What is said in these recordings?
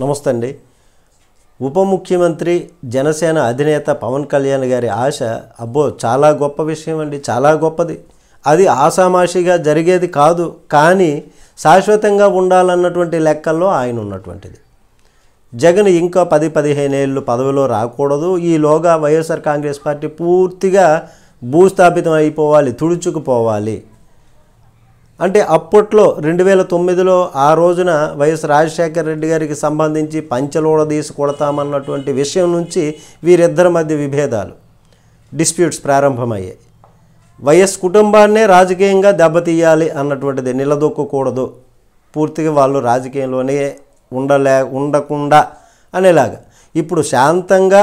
నమస్తే అండి. ఉప ముఖ్యమంత్రి జనసేన అధినేత పవన్ కళ్యాణ్ గారి ఆశ అబ్బో చాలా గొప్ప విషయం అండి, చాలా గొప్పది. అది ఆషామాషిగా జరిగేది కాదు, కానీ శాశ్వతంగా ఉండాలన్నటువంటి లెక్కల్లో ఆయన ఉన్నటువంటిది. జగన్ ఇంకా 10-15 ఏళ్ళు పదవిలో రాకూడదు, ఈలోగా వైఎస్ఆర్ కాంగ్రెస్ పార్టీ పూర్తిగా భూస్థాపితం అయిపోవాలి, తుడుచుకుపోవాలి. అంటే అప్పట్లో 2009లో ఆ రోజున వైఎస్ రాజశేఖర రెడ్డి గారికి సంబంధించి పంచలోడ తీసి కొడతామన్నటువంటి విషయం నుంచి వీరిద్దరి మధ్య విభేదాలు, డిస్ప్యూట్స్ ప్రారంభమయ్యాయి. వైఎస్ కుటుంబాన్నే రాజకీయంగా దెబ్బతీయాలి అన్నటువంటిది, నిలదొక్కకూడదు, పూర్తిగా వాళ్ళు రాజకీయంలోనే ఉండకుండా అనేలాగా. ఇప్పుడు శాంతంగా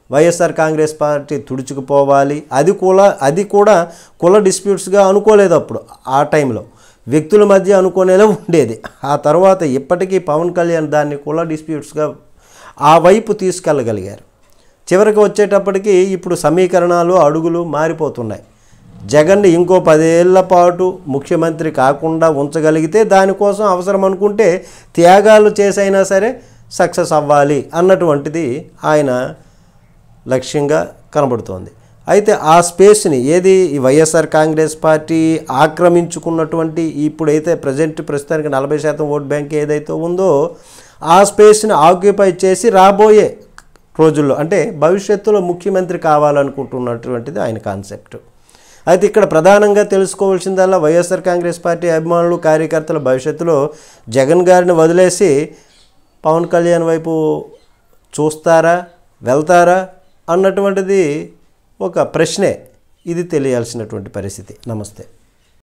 వైఎస్ఆర్ కాంగ్రెస్ పార్టీ తుడుచుకుపోవాలి. అది కూడా కుల డిస్ప్యూట్స్గా అనుకోలేదు అప్పుడు. ఆ టైంలో వ్యక్తుల మధ్య అనుకునేలా ఉండేది. ఆ తర్వాత ఇప్పటికీ పవన్ కళ్యాణ్ దాన్ని కుల డిస్ప్యూట్స్గా ఆ వైపు తీసుకెళ్ళగలిగారు. చివరికి వచ్చేటప్పటికి ఇప్పుడు సమీకరణాలు అడుగులు మారిపోతున్నాయి. జగన్ని ఇంకో 10 ఏళ్ల పాటు ముఖ్యమంత్రి కాకుండా ఉంచగలిగితే దానికోసం అవసరం అనుకుంటే త్యాగాలు చేసైనా సరే సక్సెస్ అవ్వాలి అన్నటువంటిది ఆయన లక్ష్యంగా కనబడుతోంది. అయితే ఆ స్పేస్ని ఏది ఈ వైఎస్ఆర్ కాంగ్రెస్ పార్టీ ఆక్రమించుకున్నటువంటి ఇప్పుడైతే ప్రస్తుతానికి 40% ఓట్ బ్యాంక్ ఏదైతే ఉందో ఆ స్పేస్ని ఆక్యుపై చేసి రాబోయే రోజుల్లో అంటే భవిష్యత్తులో ముఖ్యమంత్రి కావాలనుకుంటున్నటువంటిది ఆయన కాన్సెప్ట్. అయితే ఇక్కడ ప్రధానంగా తెలుసుకోవాల్సిందల్లా వైఎస్ఆర్ కాంగ్రెస్ పార్టీ అభిమానులు కార్యకర్తల భవిష్యత్తులో జగన్ గారిని వదిలేసి పవన్ కళ్యాణ్ వైపు చూస్తారా, వెళ్తారా అన్నటువంటిది ఒక ప్రశ్నే. ఇది తెలియాల్సినటువంటి పరిస్థితి. నమస్తే.